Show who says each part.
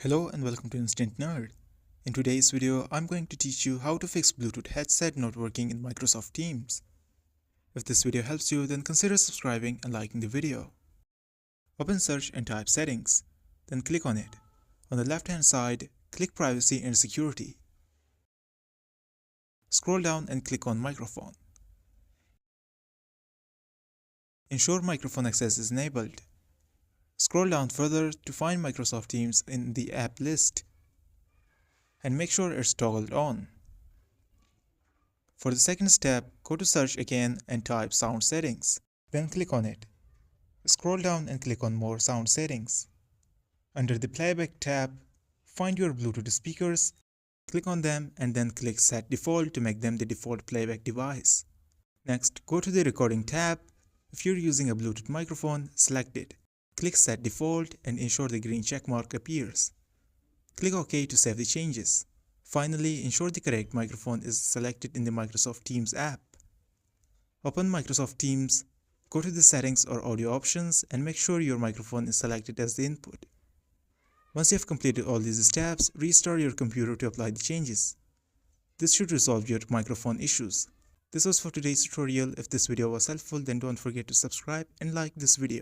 Speaker 1: Hello and welcome to Instant Nerd. In today's video, I'm going to teach you how to fix Bluetooth headset not working in Microsoft Teams. If this video helps you, then consider subscribing and liking the video. Open search and type settings, then click on it. On the left hand side, click privacy and security. Scroll down and click on microphone. Ensure microphone access is enabled. Scroll down further to find Microsoft Teams in the app list and make sure it's toggled on. For the second step, go to search again and type sound settings. Then click on it. Scroll down and click on more sound settings. Under the playback tab, find your Bluetooth speakers, click on them and then click set default to make them the default playback device. Next, go to the recording tab. If you're using a Bluetooth microphone, select it. Click Set Default and ensure the green check mark appears. Click OK to save the changes. Finally, ensure the correct microphone is selected in the Microsoft Teams app. Open Microsoft Teams, go to the settings or audio options and make sure your microphone is selected as the input. Once you have completed all these steps, restart your computer to apply the changes. This should resolve your microphone issues. This was for today's tutorial. If this video was helpful, then don't forget to subscribe and like this video.